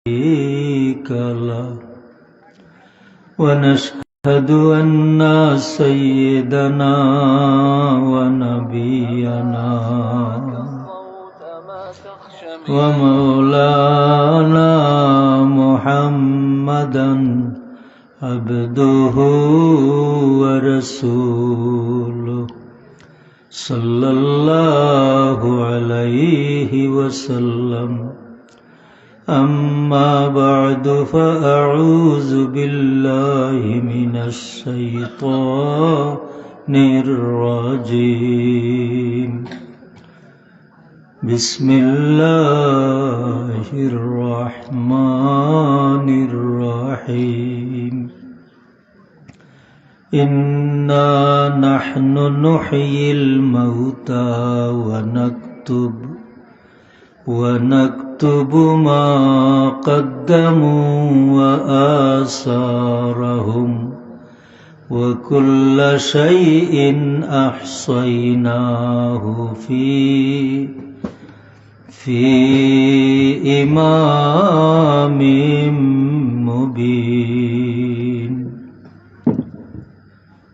شريك له ونشهد أن سيدنا ونبينا ومولانا محمدا عبده ورسوله صلى الله عليه وسلم أما بعد فأعوذ بالله من الشيطان الرجيم بسم الله الرحمن الرحيم إنا نحن نحيي الموتى ونكتب ما قدموا وآثارهم وكل شيء أحصيناه في إمام مبين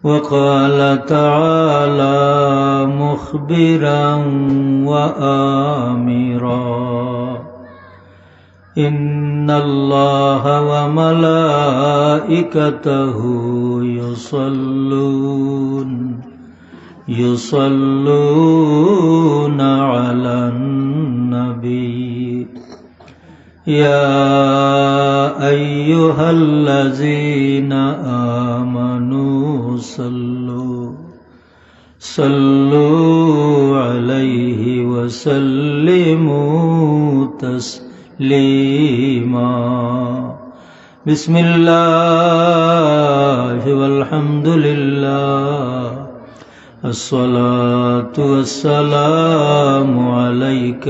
وقال تعالى مخبرا وآمرا إن الله وملائكته يصلون على النبي يا أيها الذين آمنوا صلوا عليه وسلموا تسليما بسم الله والحمد لله الصلاة والسلام عليك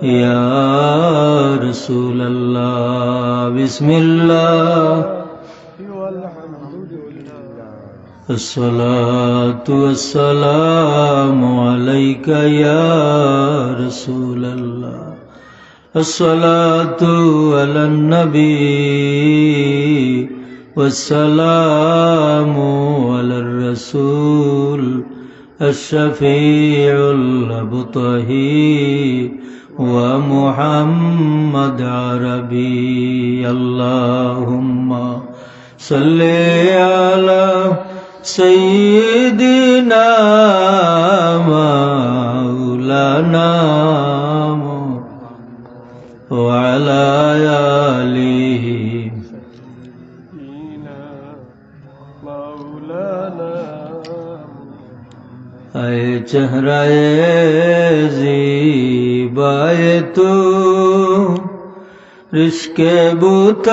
يا رسول الله بسم الله الصلاة والسلام عليك يا رسول الله الصلاة على النبي والسلام على الرسول الشفيع الأبطهي ومحمد عربي اللهم صل على سيدنا مولانا وعلى آله اے چہرہ زیبائے تو رشک بوتان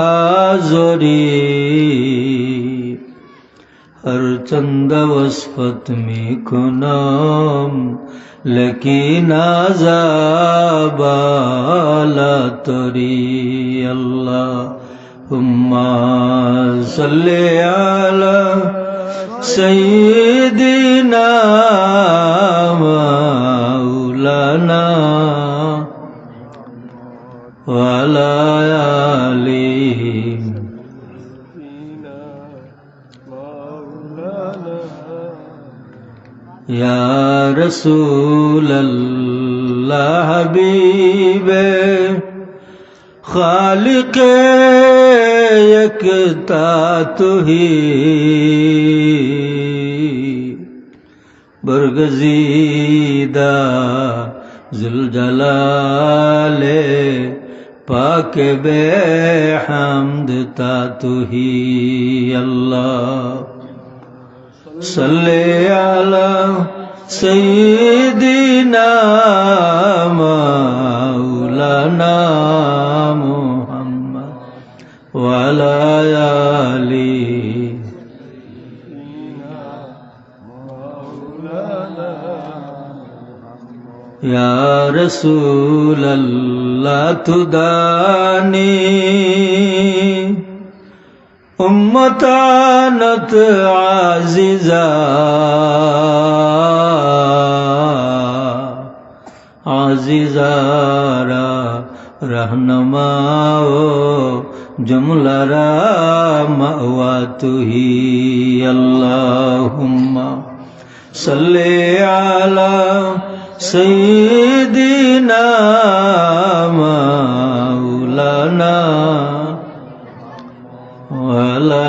آزری ہر چند وصفت میں کنام لیکن عذابالا تری اللہم صلی علی سیدنا مولانا وعلى آله یا رسول اللہ حبیب خالق یکتا تو ہی برگزیدہ ذوالجلال پاک بے حمد تا تو ہی اللہ صلی علی سیدنا مولانا محمد وعلى آله یا رسول اللہ تدانی امتانت عزیزہ আজিজারা রহনমাও জুমলারা মাওয়া তুহি আল্লাহুম্মা সাল্লি আলা সাইয়্যিদিনা মাওলানা ওয়া আলা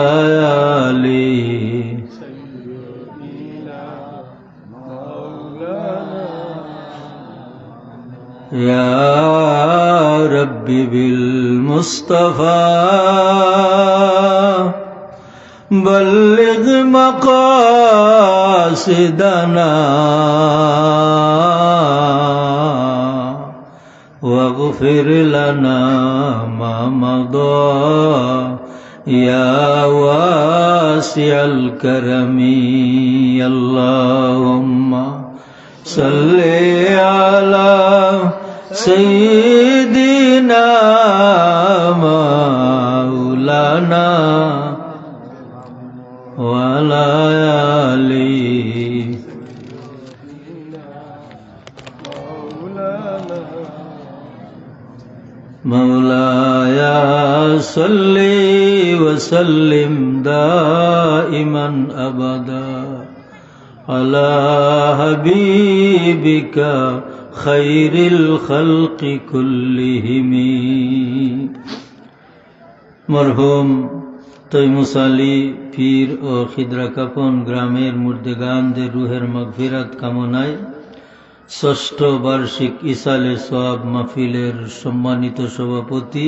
আলি يا رب بالمصطفى بلغ مقاصدنا واغفر لنا ما مضى يا واسع الكرم اللهم صل على سيدنا مولانا وعلى آله مولاي صل وسلم دائما أبدا على حبيبك خير الخلق كلهم মরহুম তৈমুসালি পীর ও খিদরা কাপন গ্রামের মুর্দেগানদের রুহের মাগফিরাত কামনায় ষষ্ঠ বার্ষিক ইসালে সোয়াব মাহফিলের সম্মানিত সভাপতি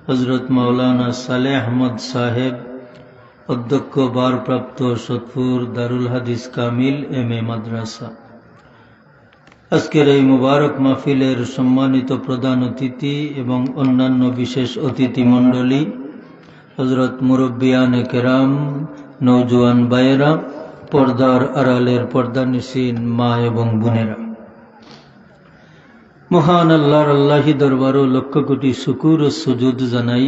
হযরত মাওলানা সালেহ আহমদ সাহেব, অধ্যক্ষ ভারপ্রাপ্ত সোদপুর দারুল হাদিস কামিল এম.এ. মাদ্রাসা, আজকের এই মুবারক মাহফিলের সম্মানিত প্রধান অতিথি এবং অন্যান্য বিশেষ অতিথি মণ্ডলী, হযরত মুরব্বিয়ানে কেরাম, নওজোয়ান ভাইয়েরা, পর্দার আড়ালের পর্দানিসীন মা এবং বোনেরা, মহান আল্লাহর আল্লাহি দরবারও লক্ষ কোটি শুকুর ও সুজুদ জানাই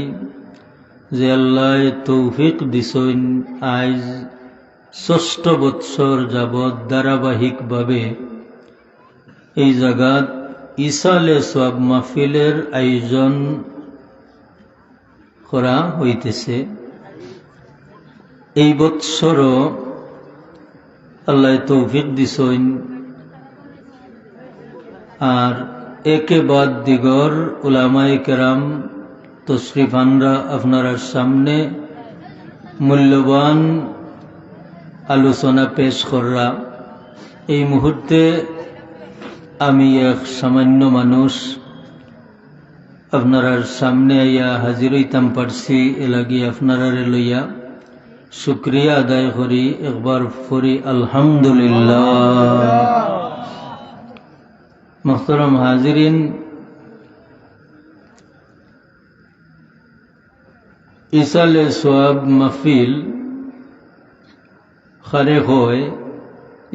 যে আল্লাহ তৌফিক দিছইন আজ ৬ষ্ঠ বৎসর যাবৎ ধারাবাহিকভাবে এই জায়গাত ইসালে সোয়াব মাহফিলের আয়োজন করা হইতেছে। এই বৎসরও আল্লাহ তৌফিক দিছইন আর একে বাদ দিগর উলামায়ে কেরাম তশরিফ আনরা আপনার সামনে মূল্যবান আলোচনা পেশ কররা। এই মুহূর্তে আমি এক সামান্য মানুষ আপনার সামনে আইয়া হাজির হইতাম পারছি, এলাগি আপনারা লইয়া শুক্রিয়া আদায় করি, একবার ফরি আলহামদুলিল্লাহ। মুহতারাম হাজিরিন, ইসালে সোয়াব মাহফিল খারে হয়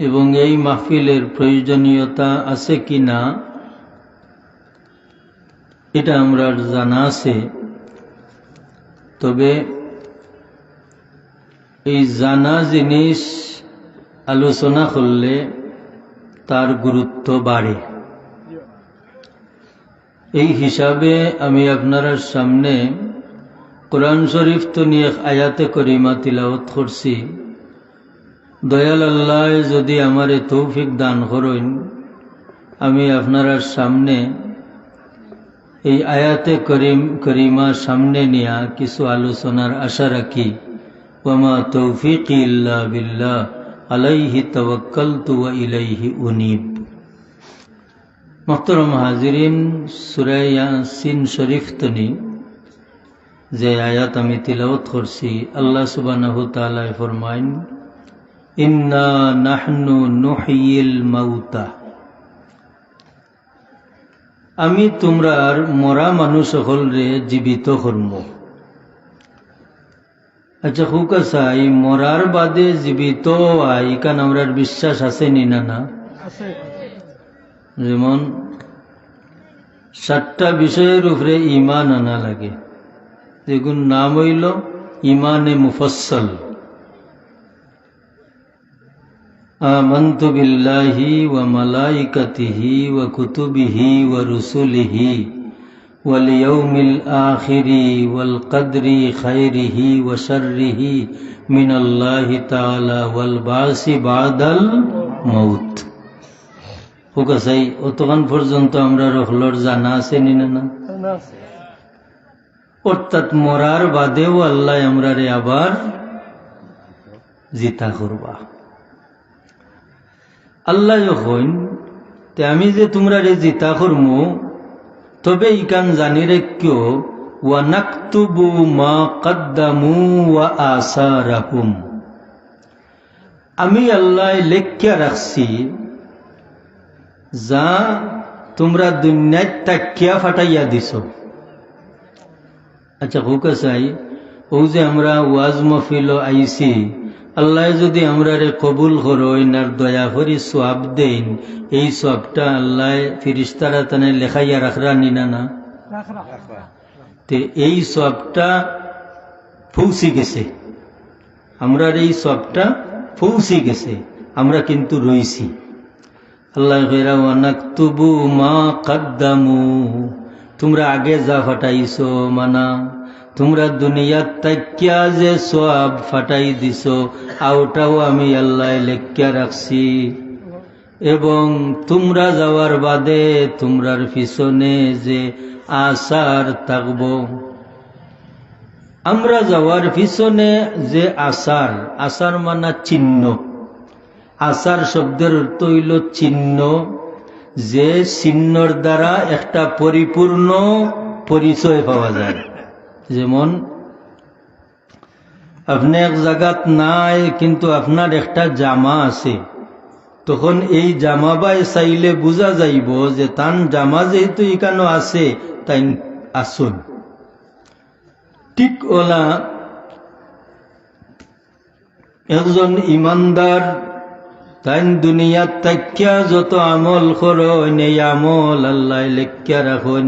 এবং এই মাহফিলের প্রয়োজনীয়তা আছে কি না এটা আমরা জানা আছে, তবে এই জানা জিনিস আলোচনা করলে তার গুরুত্ব বাড়ে। এই হিসাবে আমি আপনার সামনে কোরআন শরীফ তো নিয়ে আয়াতে করিমা তিলাওয়াত করছি। দয়াল আল্লাহ যদি আমারে তৌফিক দান করেন, আমি আপনার সামনে এই আয়াতে করিমা সামনে নিয়া কিছু আলোচনার আশা রাখি। ওয়ামা তৌফিকি ইল্লা বিল্লাহ আলাইহি তাওয়াক্কালতু ওয়া ইলাইহি উনীব। মুহতারাম হাজিরিন, সূরা ইয়াসিন শরীফ তনি যে আয়াত আমি তিলাওয়াত করছি, আল্লাহ সুবহানাহু ওয়া তাআলা ফরমায়েন, ইন্না নাহনু নুহয়িল মাউতা, আমি তোমরার মরা মানুষ সকলরে জীবিত করব। আচ্ছা খুব আছে, এই মরার বাদে জীবিত ইকান আমরার বিশ্বাস আছে নি না? না, যেমন 7টা বিষয়ের উপরে ঈমান আনা লাগে, যেগুন নাম হইল ঈমানে মুফাসসাল। আমানতু বিল্লাহি ওয়া মালাইকাতিহি ওয়া কুতুবিহি ওয়া রুসুলিহি ওয়াল ইয়াউমিল আখিরি ওয়াল কদরি খাইরিহি ওয়া শাররিহি মিনাল্লাহি তাআলা ওয়াল বাসি বাদাল মাউত। হুকাসাই অতক্ষণ পর্যন্ত আমরা রহলর জানা আছে না না? অর্থাৎ মরার বাদেও আল্লাহ আমরারে আবার জিতা করবা। আল্লাহ যখন তে আমি যে তোমরা রে জিতা করমু, তবে ইকান জানি রেখো ওয়া নাকতুবু মা কদ্দামু ওয়া আসারাহুম, আমি আল্লাহ লেখ্যা রাখছি যা তোমরা দুনিয়ায় তাকিয়া ফাটাইয়া দিছ। আচ্ছা হুকা চাই ও যে আমরা ওয়াজ মহফিল আইছি, আল্লাহ যদি আমরা রে কবুল করো নার দয়া করি সওয়াব দেন, এই সওয়াবটা আল্লাহ ফিরিস্তারা তানে লেখাইয়া রাখরা নিনা না? তে এই সওয়াবটা পৌঁছে গেছে, আমরা এই সওয়াবটা পৌঁছে গেছে, আমরা কিন্তু রইছি। আল্লাহ কইরা ওয়া নাকতুবু মা কদ্দামু, তোমরা আগে যা ফাটাইছো মানা, তোমরা দুনিয়ার তাকিয়া যে সওয়াব ফাটাই দিছ আওটাও আমি আল্লাহ লেখিয়া রাখছি। এবং তোমরা যাওয়ার বাদে তোমরার পিছনে যে আসার থাকব, আমরা যাওয়ার পিছনে যে আসার, আসার মানা চিহ্ন, আসার শব্দের অর্থ হইল চিহ্ন, যে চিহ্নর দ্বারা একটা পরিপূর্ণ পরিচয় পাওয়া যায়। যেমন আপনি এক জায়গাত নাই কিন্তু আপনার একটা জামা আছে, তখন এই জামা বাই চাইলে বোঝা যাইব যে তান জামা যেহেতু এখানে আছে তাই আসুন। ঠিক ওলা একজন ইমানদার তাই দুনিয়ার তাকিয়া যত আমল করেন এই আমল আল্লাহ লেখিয়া রাখুন,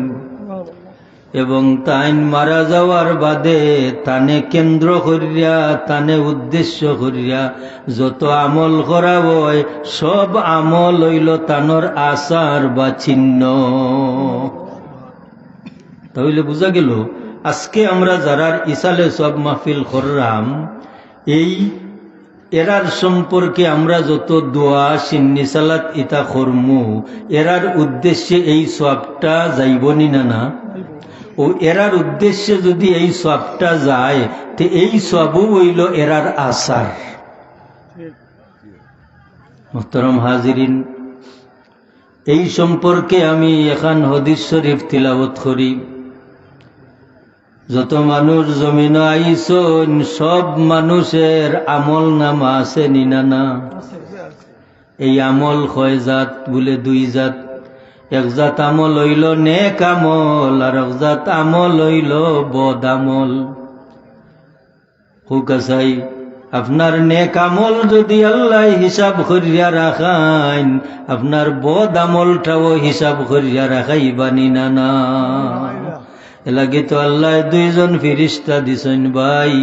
এবং তাই মারা যাওয়ার বাদে তানে কেন্দ্র করিয়া তানে উদ্দেশ্য করিয়া যত আমল করা হয় সব আমল হইল তানোর আসার বা চিহ্ন। তাহলে বুঝা গেল আজকে আমরা যারার ইসালে সব মাহফিল করলাম, এই এরার সম্পর্কে আমরা যত দোয়া সিন্নি সালাত ইতা করমু, এরার উদ্দেশ্যে এই সবটা যাইবনি না না? ও এরার উদ্দেশ্যে যদি এই সবটা যায় তো এই সবও হইল এরার আসার। মুহতারাম হাজিরিন, এই সম্পর্কে আমি এখন হাদিস শরীফ তিলাওয়াত করি। যত মানুষ জমিন আইসন সব মানুষের আমল নামা আছে নিনা না? এই আমল কয় জাত? বলে দুই জাত। এক জাত আমল হইল নেক আমল, আর এক জাত আমল হইল বদ আমল। হুকাসাই আপনার নেক আমল যদি আল্লাহ হিসাব করিয়া রাখাইন, আপনার বদ আমলটাও হিসাব করিয়া রাখাইবানি না না? এলাকি তো আল্লাহ দুইজন ফিরিস্তা দিছেন ভাই,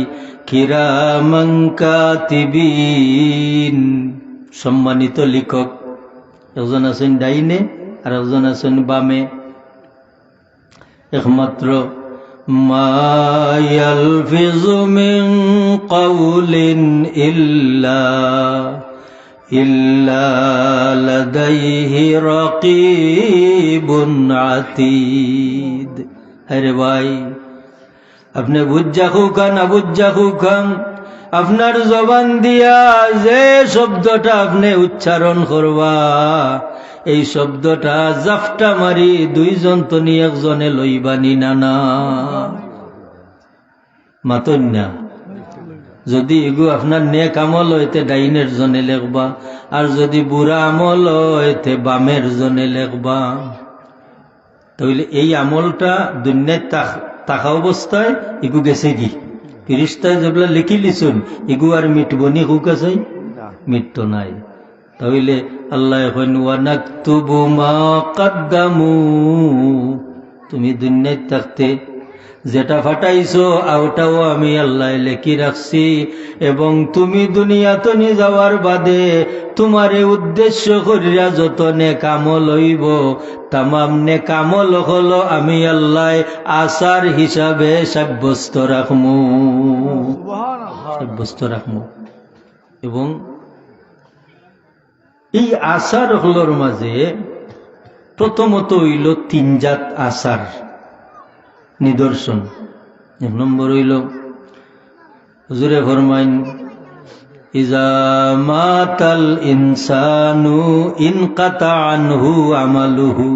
কিরামান কাতিবিন, সম্মানিত লিখক। একজন আছেন ডাইনে আর একজন আছেন বামে। একমাত্র মা ইয়ালফিযু মিন কাওলিন ইল্লা লাদাইহি রাকীবুন আতীদ। আরে ভাই, আপনি বুঝা খুকা না বুঝা খুকাম, আপনার জবান দিয়া যে শব্দটা আপনি উচ্চারণ করবা, এই শব্দটা জাফটা মারি দুইজন তো নি একজনে লইবানি না না? মাতন না। যদি এগু আপনার নেক আমল হইতে ডাইনের জনে লেখবা, আর যদি বুড়া আমল হইতে বামের জনে লেখবা। তাহলে এই আমলটা দুনিয়ায় থাকা অবস্থায় এগু গেছে কি? ফিরিস্তায় যেগুলা লিখি লিছুন এগু আর মিটবনি? হুক আছে মিটতো নাই। তাহলে আল্লাহ এখন ওয়া নাকতুবু মা কদ্দামু, তুমি দুনিয়ায় থাকতে যেটা ফাটাইছো ওটাও আমি আল্লাহ লেখি রাখছি, এবং তুমি দুনিয়াতে নিয়ে যাওয়ার বাদে তোমারে উদ্দেশ্য করিয়া যত নেক আমল হইব তামাম নেক আমল হলো আমি আল্লাহ আসার হিসাবে সাব্যস্ত রাখমু। এবং এই আসার হলোর মাঝে প্রথমত হইল 3 জাত আসার নিদর্শন। 1 নম্বর হইল হুজুরে ফরমাইন ইজা মাতাল ইনসানু ইনকাতা আনহু আমালুহু,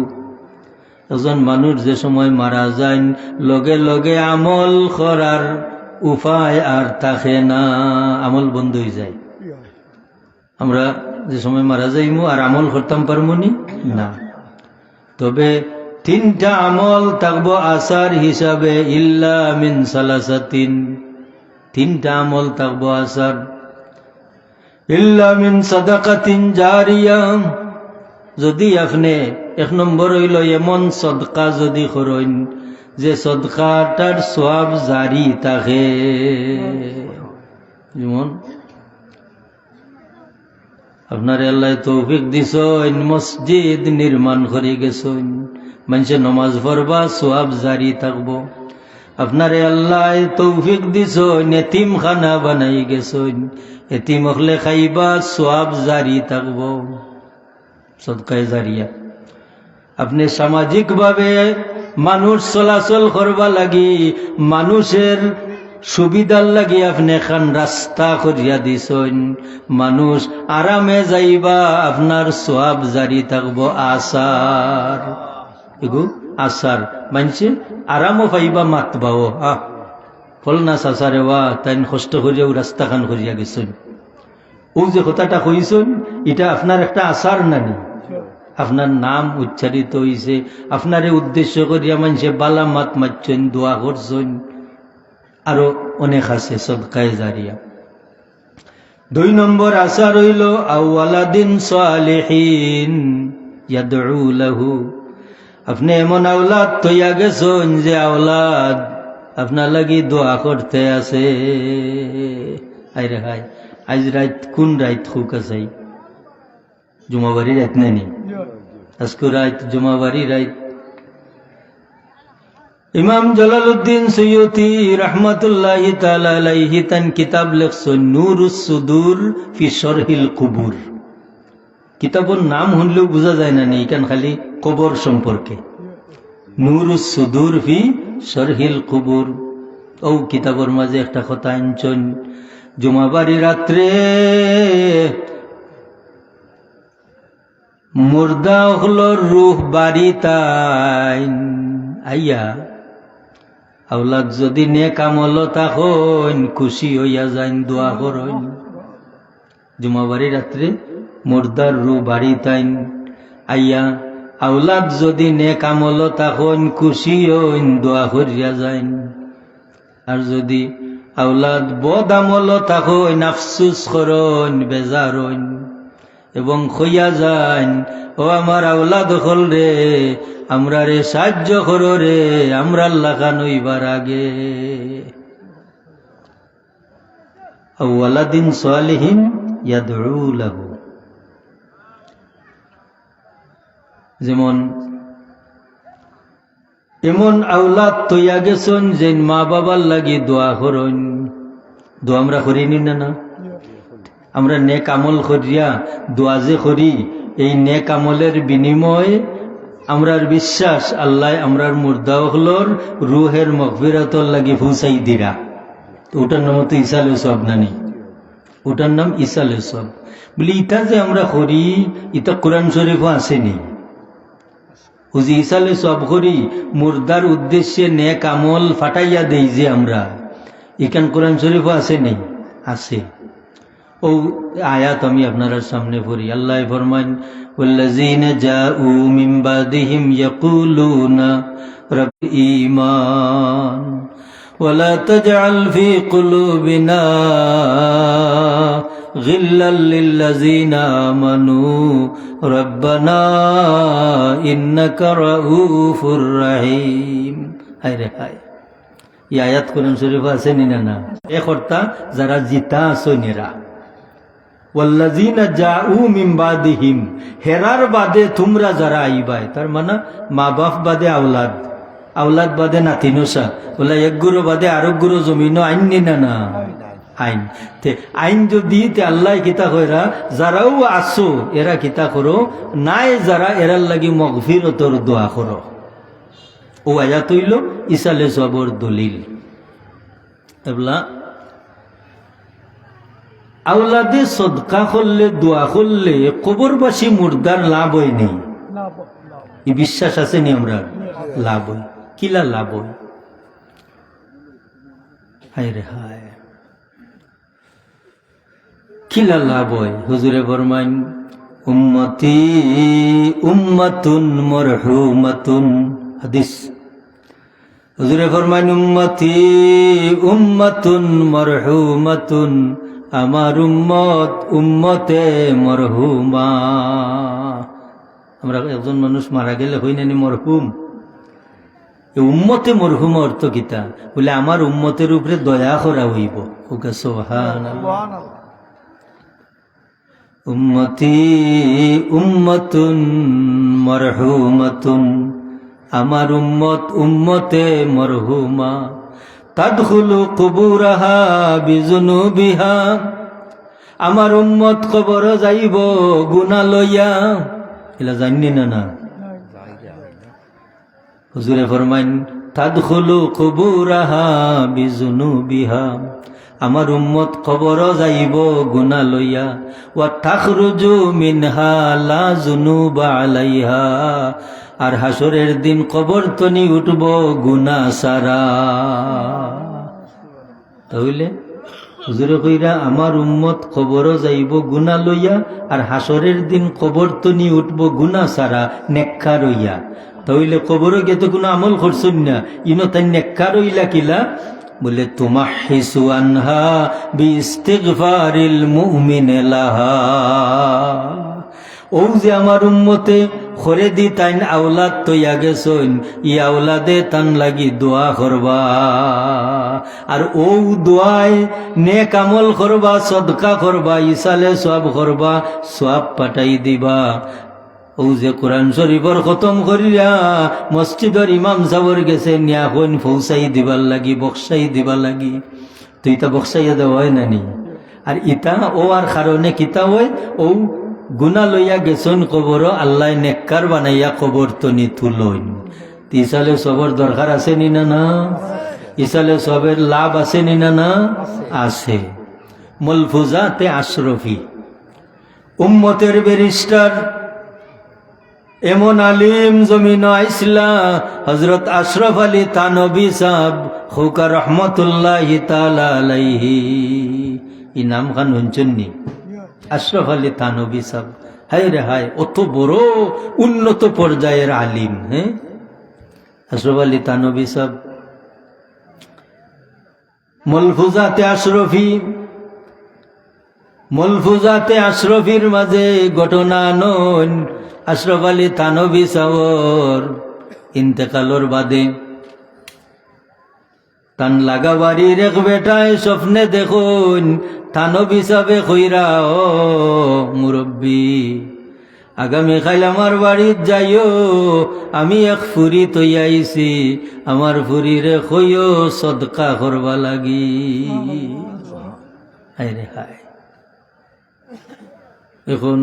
একজন মানুষ যে সময় মারা যায় লগে লগে আমল করার উপায় আর থাকে না, আমল বন্ধ হয়ে যায়। আমরা যে সময় মারা যাইমু আর আমল করতাম পারমু না। তবে 3টা আমল থাকবো আসার হিসাবে, ইল্লা মিন সালাসাতিন, 3টা আমল থাকবো আসার। ইল্লা মিন সাদাকাতিন জারিয়া, যদি আপনি 1 নম্বর হইল এমন সদকা যদি করেন যে সদকাটার সওয়াব জারি থাকে। যেমন আপনার আল্লাহ তৌফিক দিছেন, মসজিদ নির্মাণ করে গেছেন, মানুষে নমাজ পড়বা সওয়াব জারি থাকবো। আপনার আল্লাহ তৌফিক দিছেন, এতিমখানা বানাই গেছেন, এতিম হলে খাইবা সওয়াব জারি থাকবো, সদকায়ে জারিয়া। আপনি সামাজিক ভাবে মানুষ চলাচল করবা লাগি, মানুষের সুবিধার লাগি আপনি খান রাস্তা করিয়া দিছেন, মানুষ আরামে যাইবা, আপনার সওয়াব জারি থাকবো আসার। এগু আসার মানছে আরামও পাইবা, মাতবাও ফল না চাচারে ওয়া তাই কষ্ট করিয়াও রাস্তা খান করিয়া গেছেন। ও যে কথাটা কইছেন এটা আপনার একটা আসার নানি, আপনার নাম উচ্চারিত হইছে, আপনারে উদ্দেশ্য করিয়া মানুষে বালা মাত মারছেন, দোয়া করছেন, আরো অনেক আছে সদকায়ে জারিয়া। 2 নম্বর আসার হইল আওয়ালাদিন সালিহিন ইয়াদউ লাহু, আপনি এমন আওলাদ তৈয়া গেছেন যে আওলাদ আপনার লাগি দোয়া করতে আছে। আইরে হাই, আজ রাত কোন রাত খুক আছে? জুমাবাড়ি রাত নানি, আজকে রাত জুমাবাড়ি রাত। ইমাম জালালউদ্দিন সুয়ুতি রহমাতুল্লাহি তাআলা আলাইহি তান কিতাব লিখছেন নূরুস সুদূর ফি শরহিল কুবুর। কিতাবের নাম শুনলেও বোঝা যায় না এখান খালি কবর সম্পর্কে। নূরুস সুদূর ফি শরহিল কুবুর। ও কিতাবের মাঝে একটা কথা আনছেন, জুমাবাড়ি রাত্রে মুর্দা হলোর রূহ বাড়ি তাই আইয়া আওলাদ যদি নেক আমল তখন খুশি হইয়া যান, দোয়া করেন। জুমাবাড়ি রাত্রে মুর্দার রূহ বাড়ি তাই আইয়া আওলাদ যদি নেক আমল তখন খুশি হইন, দোয়া করিয়া যান। আর যদি আওলাদ বদ আমল তখন আফসুস করন, বেজার হইন এবং খইয়া যান, ও আমার আওলাদ হল রে, আমরা রে সাহায্য করো রে, আমরা লাগান হইবার আগে। আওয়ালাদিন সালিহিন ইয়াদউ লাহু, যেমন এমন আওলাদ তৈয়া গেছেন যে মা বাবার লাগি দোয়া করেন। দোয়া আমরা করিনি না? আমরা নেক আমল করিয়া দোয়া যে করি, এই নেক আমলের বিনিময়ে আমরার বিশ্বাস আল্লাহ আমরার মুর্দা হলোর রুহের মগফিরাতর লাগি পৌঁছাই দিরা। ওটার নাম তো ইসালে সব নানি, ওটার নাম ইসালে সব। বলি ইটা যে আমরা করি ইটা কোরআন শরীফও আসেনি। ও যে ইসালে সব করি মুর্দার উদ্দেশ্যে নেক আমল ফাটাইয়া দেই যে আমরা, এখান কোরআন শরীফও আসেনি? আছে। ও আয়াত আমি আপনার সামনে পড়ি। আল্লাহ ফরমান ওয়াল্লাযীনা জাউ মিন বাদিহিম ইয়াকুলুনা রাব্বিল ঈমান ওয়ালা তাজআল ফি কুলুবিনা গিল্লাল লিল্লাযীনা আমানু রাব্বানা ইন্নাকা রাউফুর রহিম। হায় রে হায়, ই আয়াত কোরআন শরীফ আছে নি না? এ কর্তা যারা জিতা আসনেরা, ওয়াল্লাযিনা জাউ মিন বাদিহিম, হেরার বাদে তোমরা যারা আইবাই, তার মানে মা বাপ বাদে আওলাদ, আওলাদ বাদে নাতিনসা, বলে এক গুরু বাদে আরেক গুরু জমিনও আইন নি না? আইন। তে আইন যদি তে আল্লাহ কিতা কইরা যারাও আসো এরা কিতা করো, নাই যারা এরার লাগি মগফিরতর দোয়া করো। ও আয়াত হইল ইসালে সবর দলিল। এবলা আওলাদে সদকা করলে দোয়া করলে কবরবাসী মুর্দার লাভ হয় নেই, এই বিশ্বাস আছে নি? আমরা লাভ হয়, কিলা লাভ হয়? হায় রে হায়, কিলা লাভ হয়? হুজুরে ফরমাইন উম্মতি উম্মাতুন মারহুমাতুন, হাদিস। হুজুরে ফরমাইন উম্মতি উম্মাতুন মারহুমাতুন, আমার উম্মত উম্মতে মরহুমা। আমরা একজন মানুষ মারা গেলে হই নানি মরহুম? উম্মতে মরহুম অর্থ কিতা? বলে আমার উম্মতের উপরে দয়া করা হইব। ওকে সুবহানাল্লাহ। উম্মতি উম্মাতুন মারহুমাতুন, আমার উম্মত উম্মতে মরহুমা। তাদখুলু কুবুরাহা বিজুনুবিহা, আমার উম্মত কবর যাইব গুনাহ লইয়া। এলা জানি না? হুজুরে ফরমাইন তাদখুলু কুবুরাহা বিজুনুবিহা, আমার উম্মত কবর যাইব গুনাহ লইয়া। ওয়া তাখরুজু মিনহা লা জুনুবা আলাইহা, আর হাসরের দিন কবর তনি উঠব গুনাহ সারা। তাহলে হুজুরে কইরা আমার উম্মত কবর যাইব গুনাহ লইয়া, আর হাসরের দিন কবর তনি উঠব গুনাহ সারা, নেককার হইয়া। তাহলে কবরে গিয়ে তো কোনো আমল করছুন না, ইনো তাই নেককার হইলা কিলা? বলে তুমাহিসু আনহা বিইস্তিগফারিল মুমিন লাহা। ও যে আমার উম্মতে খরে দি তাইন আওলাদ তৈয়া গেছইন, ই আওলাদে তান লাগি দোয়া করবা, আর ও দোয়ায় নেক আমল করবা, সদকা করবা, ইসালে সওয়াব করবা, সওয়াব পাঠাই দিবা। ও যে কোরআন শরীফর খতম করিয়া মসজিদর ইমাম সাহর গেছে নিয়া হইন ফৌসাই দিবার লাগি, বক্সাই দিবার লাগি, তো ইতা বক্সাইয়া দেওয়া হয় নানি? আর ইতা ও আর কারণে কিতা হয়, ও গুনাহ লইয়া গেছন কবর, আল্লাহ নেককার বানাইয়া কবর তনি তুলইন। ইসালে সবর দরকার আছে নি না? ইসালে সবের লাভ আছে নি না? আছে। মলফুজাতে আশরফি, উম্মতের ব্যারিস্টার, এমন আলিম জমিন আইসলা হযরত আশরাফ আলী থানভী সাহেব খুকা রহমতুল্লাহি তাআলা আলাইহি। এই নাম খান শুনছেননি? আশরাফ আলী থানভী সাহেব, হায় রে হায়, অত বড় উন্নত পর্যায়ের আলিম। হ্যাঁ, আশরাফ আলী থানভী সাহেব। মলফুজাতে আশরফি, মলফুজাতে আশরফির মাঝে ঘটনা নন আশরাফ আলী থানভী সাহর ইন্তেকালর বাদে তান লাগা বাড়ির এক বেটায় স্বপ্নে দেখুন থানভী সাহেবে কইরা, ও মুরব্বী, আগামী কাল আমার বাড়িত যাইও, আমি এক ফুরি তৈয়াইছি, আমার ফুরিরে কইও সদকা করবা লাগি। হায় রে হায়, এখন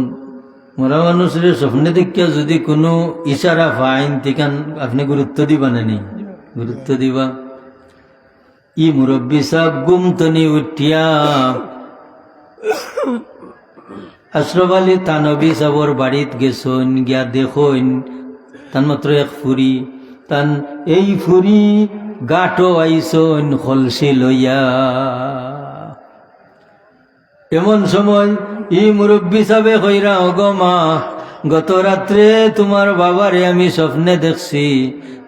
মরা মানুষের স্বপ্নে দেখিয়া যদি কোনো ইশারা ফাইন তিকান আপনি গুরুত্ব দিবা না? নেই গুরুত্ব দিবা। ই মুরব্বী সাহেব গুমতনি উঠিয়া আশরাফ আলী থানভী সাহর বাড়িত গেছন, গিয়া দেখুন তান মাত্র এক ফুরি, তান এই ফুরি গাটো আইসন কলসি লইয়া। এমন সময় ই মুরব্বী সাহেবে কইরা, ওগো মা, গত রাত্রে তোমার বাবারে আমি স্বপ্নে দেখছি,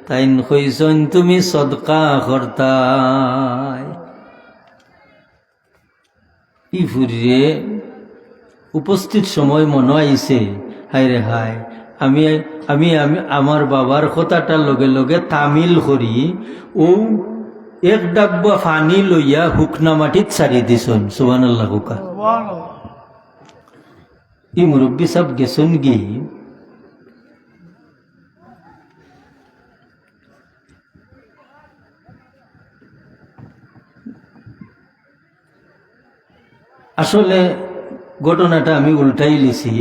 তাইন কইছন তুমি সদকা করতাই। ই ফুরিয়ে উপস্থিত সময় মনে আইছে, হায় রে হায়, আমি আমি আমি আমার বাবার কথাটার লগে লগে তামিল করি, ও এক ডাব্বা পানি লইয়া হুকনা মাটিত সারি দিছন। সুবহানাল্লাহ হুকা। ই মুরব্বী সাহেব গেছন গি আসলে ঘটনাটা আমি উল্টাই লিছি।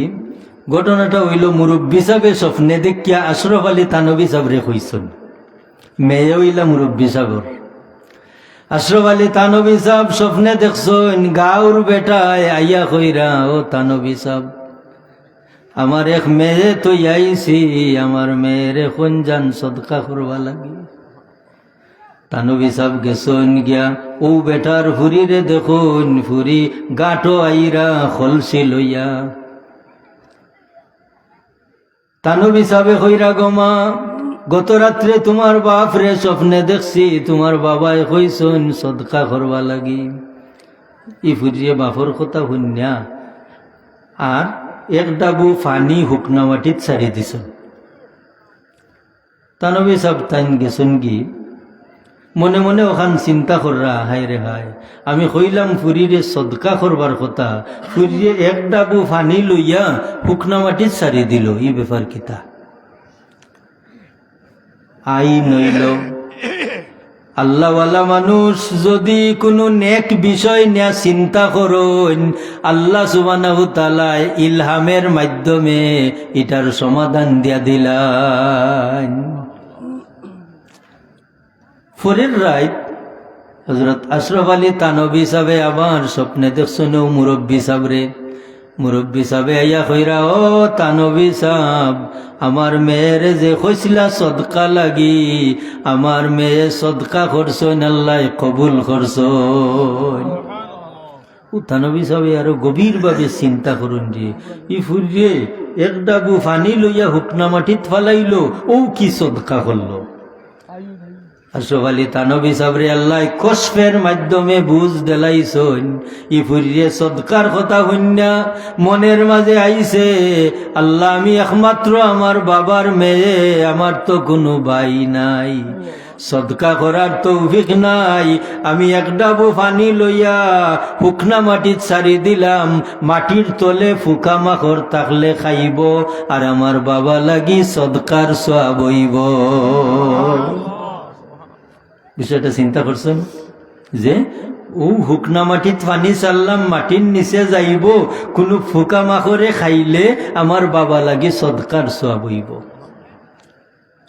ঘটনাটা হইল মুরব্বী সাহেবের স্বপ্নে দেখিয়া আশরাফ আলী থানভী সাহেবরে কইছেন, মেয়ে হইলা মুরব্বী সাহেবর। আশরাফ আলী থানভী সাহেব স্বপ্নে দেখছেন গাঁর বেটায় আইয়া কইরা, ও থানভী সাহেব আমার এক মেয়ে তো আইছি, আমার মেয়ের এখন যান সদকা করবা লাগে। থানভী সাহেব গেছন গিয়া ও বেটার ফুরিরে দেখুন, ফুরি গাটো আইরা খলসি লইয়া। থানভী সাহেবে কইরা, গমা গত রাত্রে তোমার বাপ রে স্বপ্নে দেখছি, তোমার বাবাই কইছন সদকা করবা লাগি। ই ফুরিয়ে বাপর কথা শুনিয়া আর এক ডাবু পানি হুকনা মাটিত সারি দিছ। থানভী সাহেব তাইন গেছন কি মনে মনে ওখান চিন্তা কররা, হায় রে হায় আমি কইলাম ফুরিরে সদকা করবার কথা, ফুরিয়ে এক ডাবু পানি লইয়া হুকনা মাটিত সারি দিল। এই ব্যাপার কিতা আই নইল। আল্লাহওয়ালা মানুষ যদি কোনো নেক বিষয় নিয়ে চিন্তা করেন, আল্লাহ সুবহানাহু তাআলা ইলহামের মাধ্যমে এটার সমাধান দিয়া দিলেন। ফরির রাত হযরত আশরাফ আলী থানভী সাহেবে আবার স্বপ্নে দেখছেন মুরব্বী সাহেবরে। মুরব্বী সাহেবে আইয়া কইরা, ও থানভী সাহেব আমার মেয়ের যে কইছিলা সদকা লাগি, আমার মেয়ে সদকা করছেন, আল্লাহ কবুল করছেন। ও থানভী সাহেবে আরো গভীরভাবে চিন্তা করুন যে ই ফুরিয়ে এক ডাবু পানি লইয়া হুকনা মাটিত ফালাইলো, ও কি সদকা করলো। আশরাফ আলী থানভী সাহেবরে আল্লাহ কশফের মাধ্যমে বুঝ দেলাইছন। ই ফুরিয়ে সদকার কথা হইনা মনের মাঝে আইছে, আল্লাহ আমি একমাত্র আমার বাবার মেয়ে, আমার তো কোনো ভাই নাই, সদকা করার তৌফিক নাই। আমি এক ডাবু পানি লইয়া হুকনা মাটিত সারি দিলাম, মাটির তলে ফুকা মাখর থাকলে খাইব, আর আমার বাবা লাগি সদকার সওয়াব হইব। বিষয়টা চিন্তা করছেন যে ও হুকনা মাটিত পানি চাললাম, মাটির নিচে যাইব, কোনো ফুকা মাখরে খাইলে আমার বাবা লাগি সদকার সওয়াব হইব।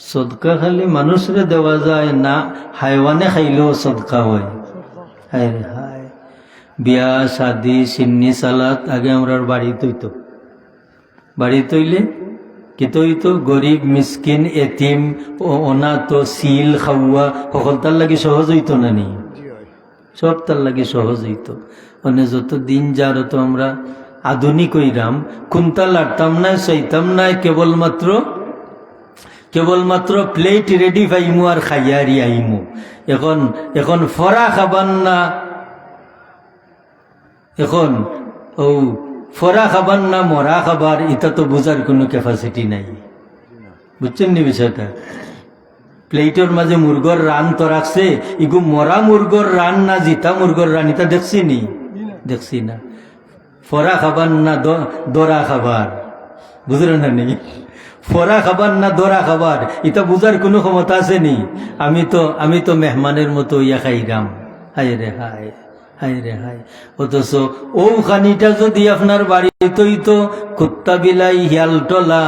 সদকা খালি মানুষরে দেওয়া যায় না, হাইওয়ানে খাইলেও সদকা হয়। হায় রে হায়, বিয়া শাদি সিন্নি সালাত আগে আমরা বাড়ি তৈতো, বাড়ি তৈলে কি তৈতো গরিব মিসকিন এতিম অনাথ সিল খাওয়া সকল তার লাগে সহজ হইতো না নি, সব তার লাগে সহজ হইতো। মানে যত দিন যার তো আমরা আধুনিক হইরাম, খুনতা লাড়তাম না, সইতাম না, কেবলমাত্র প্লেট রেডি পাইমু আর খাইয়ারি আইমু। এখন ফরা খাবার না, এখন ও ফরা খাবার না মরা খাবার, এটা তো বোঝার কোনো ক্যাপাসিটি নাই। বুঝছেন নি বিষয়টা? প্লেটের মাঝে মুরগর রান তো রাখছে, ইগু মরা মুরগর রান না জিতা মুরগর রান, এটা দেখছি নি? দেখছি না। ফরা খাবার না দরা খাবার, বুঝলেন না? নেই ফরা খাবার না দরা খাবার, এটা বুঝার কোনো ক্ষমতা আছে নি? আমি তো মেহমানের মতো ইয়া খাইরাম। হায় রে হায়, হায় রে হায়। অথচ ও খানিটা যদি আপনার বাড়িতেই তো কুত্তা বিলাই হিয়াল টলা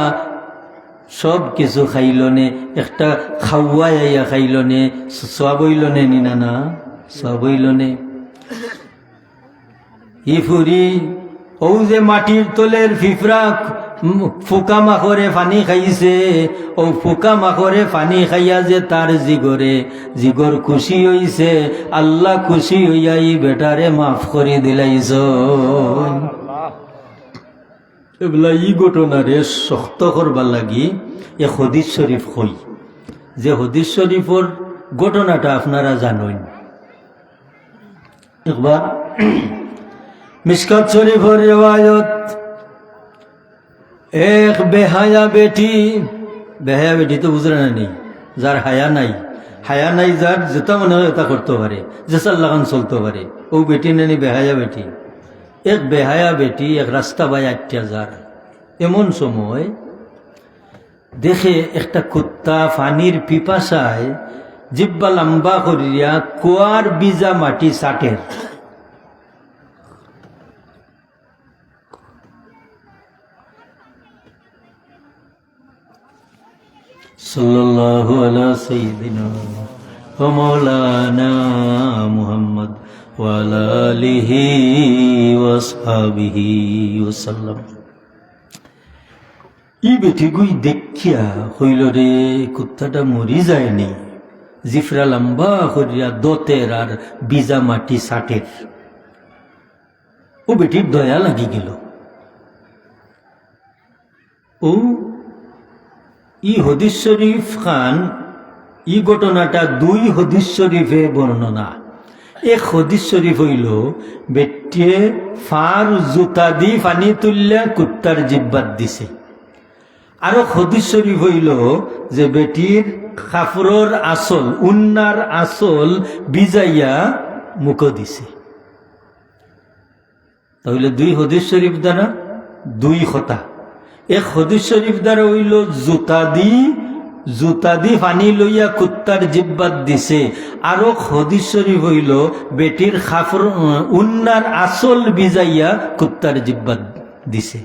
সব কিছু খাইলনে, একটা খাওয়াইয়া খাইলনে, সব হইলনে নি? না না, সব হইলনে। ই ফুরি ও যে মাটির তলের ফিফরা ফুকা মাখরে পানি খাইছে, ও ফুকা মাখরে পানি খাইয়া যে তার জিগর খুশি হইছে, আল্লাহ খুশি হইয়া ই বেটারে মাফ করে দিলাইছ। এগুলা ই ঘটনারে শক্ত করবার লাগি এ হাদিস শরীফ কই, যে হাদিস শরীফর ঘটনাটা আপনারা জানেন। একবার মিশকাত শরীফর রিওয়ায়াত, এক বেহায়া বেটি তো বুঝলেন না, যার হায়া নাই, হায়া নাই যার, যেটা মনে হয় এটা করতে পারে, যে চাল্লাখান চলতে পারে। ও বেটি নেনি বেহায়া বেটি, এক বেহায়া বেটি এক রাস্তা বাই আটটা যার। এমন সময় দেখে একটা কুত্তা পানির পিপাসায় জিব্বা লম্বা করিয়া কুয়ার বিজা মাটি চাটের। সাল্লাল্লাহু আলা সাইয়্যিদিনা ওয়া মাওলানা মুহাম্মদ ওয়া আলা আলিহি ওয়া আসহাবিহি ওয়াসাল্লাম। ই বেটিগুই দেখিয়া হইল রে কুত্তাটা মরি যায়নি, জিফরা লম্বা করিয়া দতের আর বিজা মাটি চাটের। ও বেটির দয়া লাগি গেল। ও ই হদিস শরীফ খান, ই ঘটনাটা দুই হদিস শরীফে বর্ণনা। এক হদিস শরীফ হইল বেটিয়ে ফার জুতা দি পানি তুললে কুত্তার জিব্বাত দিছে। আরো হদিস শরীফ হইল যে বেটির কাপড়র আসল, উন্নার আসল বিজাইয়া মুখ দিছে। তাহলে দুই হদিস শরীফ দ্বারা দুই কথা। এক হদিস শরীফ দ্বারা হইল জুতা দি পানি লইয়া কুত্তার জিব্বাত দিছে। আরো হদিস শরীফ হইল বেটির কাপড় উন্নার আসল বিজাইয়া কুত্তার জিব্বাত দিছে।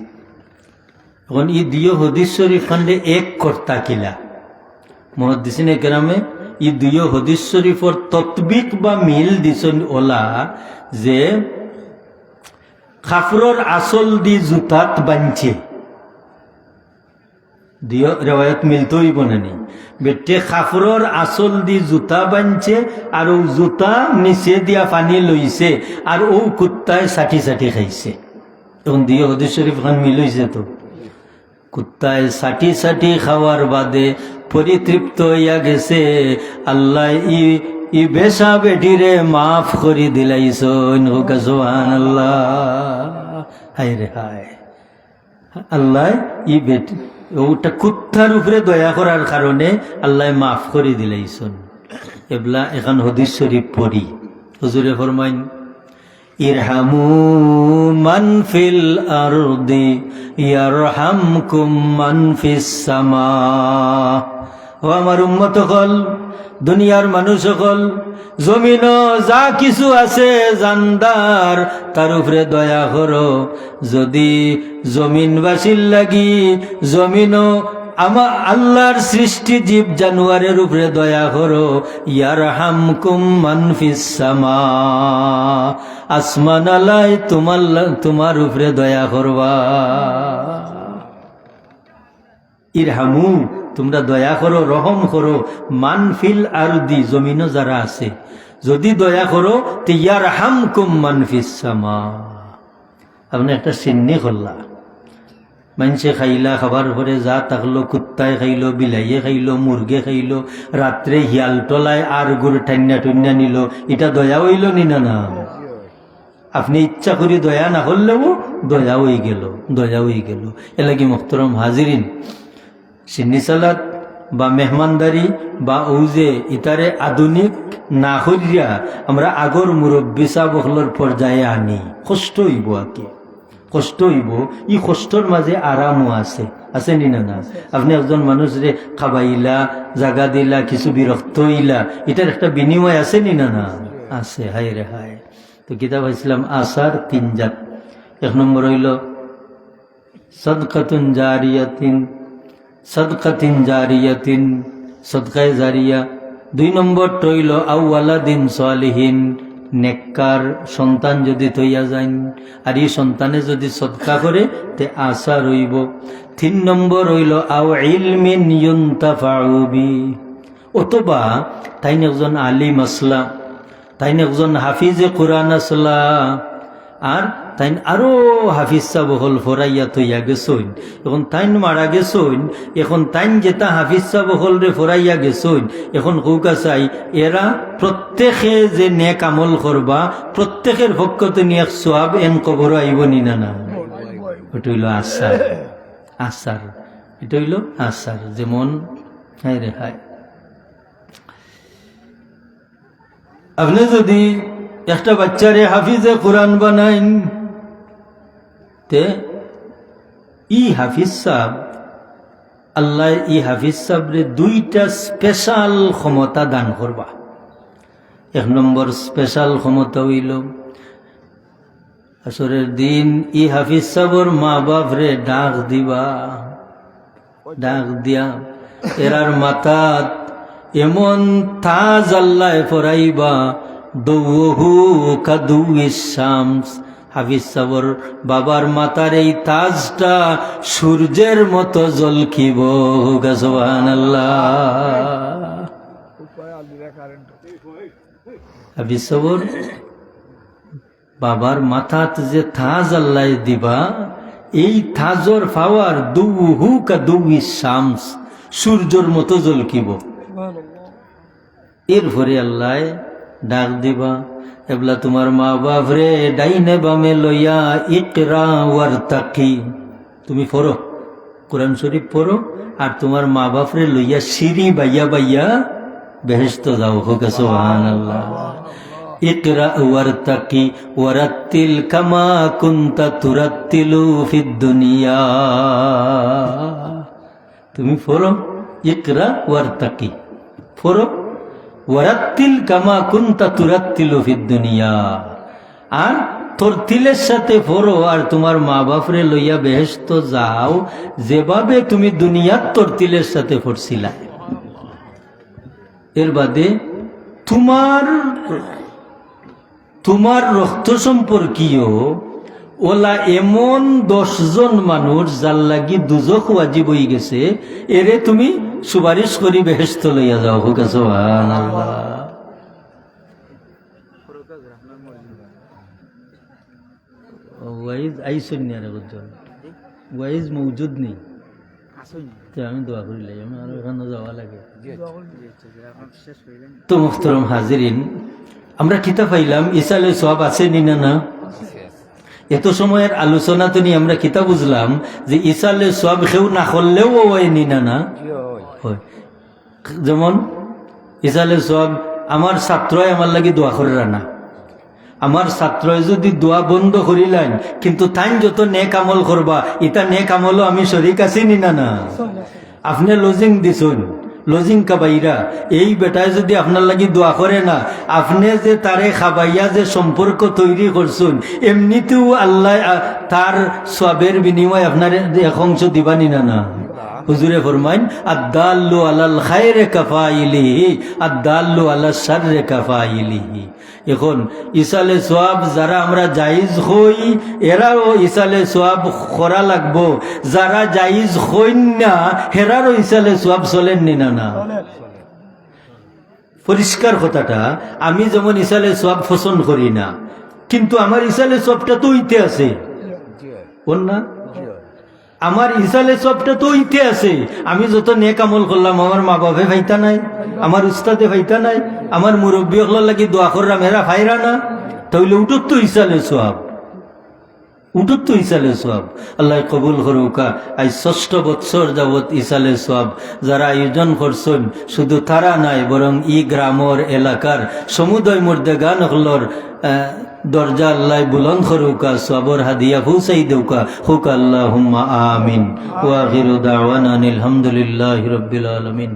এখন ই দুই হদিস শরীফ খান্ডে এক কর্তা কিলা মুহাদ্দিসিনে কেরামে ই দুই হদিস শরীফর ততবিক বা মিল দিছেন ওলা যে কাপড়র আসল দি জুতাত বানছে। দুই রেওয়ায়ত মিলতে হইব না নি। বেটে কাপড়র আসল দি জুতা বানছে আর ও জুতা নিচে দিয়া পানি লইছে আর ও কুত্তায় সাটি সাটি খাইছে। এখন দুই হদিস শরীফ খান মিল হইছে। তো কুত্তায় সাটি সাটি খাওয়ার বাদে পরিতৃপ্ত হইয়া গেছে। আল্লাহ ই বেশা বেটিরে মাফ করি দিলাইছন। সুবহানাল্লাহ। হায় রে হায়, আল্লাহ ই বেটি ওটা কুত্তার উপরে দয়া করার কারণে আল্লাহ মাফ করে দিলাইছন। এবলা এখন হদিস শরীফ পড়ি। হুজুরে ফরমাইন ইরহামু মান ফিল আরদি ইয়ারহামকুম মান ফিস সামা। ও আমার উম্মত সকল, দুনিয়ার মানুষ সকল, জমিন যা কিছু আছে জানদার তার উপরে দয়া করো। যদি জমিনবাসীর লাগি জমিন আমার আল্লাহর সৃষ্টি জীব জানোয়ারের উপরে দয়া করো। ইয়ারহামকুম মান ফিস সামা, আসমান আলাই তোমার উপরে দয়া করবা। ইরহামু, তোমরা দয়া করো, রহম করো। মান ফিল আরদি, জমিন যারা আছে যদি দয়া করো তো ইয়ারহামকুম মান ফিস সামা। আপনি একটা সিন্নি করলা, মানুষে খাইলা, খাবার পরে যা থাকলো, কুত্তায় খাইলো, বিলাইয়ে খাইলো, মুরগে খাইলো, রাত্রে হিয়াল টলায় আর গুড় ঠান্না টুন্না নিল, এটা দয়া হইল নি? না না, আপনি ইচ্ছা করি দয়া না করলেও দয়া হয়ে গেল, দয়া হয়ে গেল। এলাকি মোহতরম হাজিরিন, সিন্নি সালাত বা মেহমানদারি বা ওজে ইতারে আধুনিক না করিয়া আমরা আগর মুরব্বী সাহবকলর পর্যায়ে আনি। কষ্ট হইব, আকি কষ্ট হইব। ই কষ্টর মাঝে আরামও আছে, আছে নি? না না, আপনি একজন মানুষরে খাবাইলা, জাগা দিলা, কিছু বিরক্ত হইলা, এটার একটা বিনিময় আছে নি? না না, আছে। হায় রে হায়। তো কিতাব ইসলাম আসার তিন জাত। এক নম্বর হইল সাদকাতুন জারিয়াতিন, সাদকাতিন জারিয়াতিন, সদকায়ে জারিয়া। দুই নম্বর হইল আউওয়ালাদিন সালিহিন, নেককার সন্তান যদি তৈয়া যান আর এই সন্তানে যদি সদকা করে তে আশা রইব। তিন নম্বর হইল আও ইলমিন ইউনতাফাউ বি, অথবা তাইন একজন আলিম আসলা, তাইন একজন হাফিজে কোরআন আসলা, আর তাইন আরো হাফিজ সাহেব হল ফরাইয়া তৈয়া গেছইন। এখন তাইন মারা গেছইন, এখন তাইন যেটা হাফিজ সাহেব হল রে ফরাইয়া গেছইন, এখন কৌকা চাই এরা প্রত্যেকে যে নেক আমল করবা, প্রত্যেকের পক্ষতে নিয়ে সোয়াব এন কবর আইব নি? না না, এটা হইল আসার। আসার, এটা হইল আসার। যেমন হায় রে হায়, আপনি যদি একটা বাচ্চারে হাফিজে কোরআন বানাইন, তে ই হাফিজ সাহেব, আল্লাহ ই হাফিজ সাহেবরে দুইটা স্পেশাল ক্ষমতা দান করবা। এক নম্বর স্পেশাল ক্ষমতা হইল আসরের দিন ই হাফিজ সাহেবর মা বাপ রে ডাক দিবা, ডাক দিয়া এরার মাথাত এমন তাজ আল্লাহ পরাইবা, দৌহু কাদুইস শামস। হাফিজ সাবর বাবার মাতার এই তাজটা সূর্যের মতো জলকিব। সুবহানাল্লাহ। হাফিজ সাবর বাবার মাথাত যে তাজ আল্লাহ দিবা, এই তাজর পাওয়ার দৌহু কাদুইস শামস, সূর্যের মতো জলকিব। এরপরে আল্লাহ ডাক দিবা, এবলা তোমার মা বাপ রে ডাইনে বামে লইয়া ইকরা ওয়ারতাকি, তুমি পড়ো কোরআন শরীফ পড়ো, আর তোমার মা বাপ রে লইয়া সিঁড়ি বাইয়া বাইয়া বেহেশত যাও। হোক সুবহানাল্লাহ। ইকরা ওয়ারতাকি ওয়ারাত্তিল কামা কুনতা তুরাত্তিলু ফিদ দুনিয়া। তুমি পড়ো ইকরা ওয়ারতাকি, পড়ো ওয়ারাত্তিল কামা কুনতা তুরাত্তিলু ফিদ দুনিয়া। আর তরতিলের সাথে পড়ো, আর তোমার মা বাপরে লইয়া বেহেশত যাও যেভাবে তুমি দুনিয়ার তরতিলের সাথে পড়ছিলা। এর বাদে তোমার রক্ত সম্পর্কীয় ওলা এমন 10 জন মানুষ যার লাগি দুজখ ওয়াজিব হয়ে গেছে, এরে তুমি সুপারিশ করি বেহেশত লইয়া যাও। হোক সুবহানাল্লাহ। ওয়াইজ আইসন নিয়ে ওয়াইজ মৌজুদ নেই, আমি দোয়া করি লাই, আমার ওখানে যাওয়া লাগে। তো মুহতারাম হাজিরিন, আমরা কিতাব পাইলাম ইসালে সওয়াব আছে নি না? এত সময়ের আলোচনা তো নিয়ে আমরা কিতাব বুঝলাম যে ইসালে সওয়াব কেউ না করলেও হয় নি না? হয়। যেমন ইসালে সওয়াব আমার ছাত্রই আমার লাগি দোয়া করে না, আমার ছাত্রই যদি দোয়া বন্ধ করিলেন কিন্তু তাই যত নেক আমল করবা, ইটা নেক আমলও আমি শরীক আছি নি না? আপনি লজিং দিছুন, লজিং কাবাইরা, এই বেটায় যদি আপনার লাগি দোয়া করে না, আপনি যে তারে খাবাইয়া যে সম্পর্ক তৈরি করছুন, এমনিতেও আল্লাহ তার সওয়াবের বিনিময় আপনার এক অংশ দিবানি না? হুজুরে ফরমাইন আদাল্লু আলাল খায়রে কাফাইলিহি আদাল্লু আলাশ শাররে কাফাইলিহি। এখন ইসালে সওয়াব যারা আমরা জায়েজ হই, এরাও ইসালে সওয়াব করা লাগবো, যারা জায়েজ হইন না হেরারও ইসালে সওয়াব চলেন নি না? পরিষ্কার কথাটা। আমি যেমন ইসালে সওয়াব পছন্দ করি না, কিন্তু আমার ইসালে সওয়াবটা তো ইতে আছে, কোন না? আমার ইসালে সবটা তো ইতে আছে। আমি যত নেক আমল করলাম, আমার মা বাপে ভাইতা নাই, আমার উস্তাদে ভাইতা নাই, আমার মুরব্বী হল লাগি দোয়া করলাম, এরা ভাইরা না, তাহলে উঠত তো ইসালে সওয়াব, উঠত তো ইসালে সওয়াব। আল্লাহ কবুল করুকা। আজ 6 বৎসর যাবৎ ইসালে সওয়াব যারা আয়োজন করছেন, শুধু তারা নাই বরং ই গ্রামর এলাকার সমুদয় মুর্দেগান হলর দরজা আল্লাহ বুলন্দ করুকা, সবর হাদিয়া পৌঁছাই দেউকা। হুক আল্লাহুম্মা আমিন। ওয়া আখিরু দাওয়ানা আলহামদুলিল্লাহি রাব্বিল আলামিন।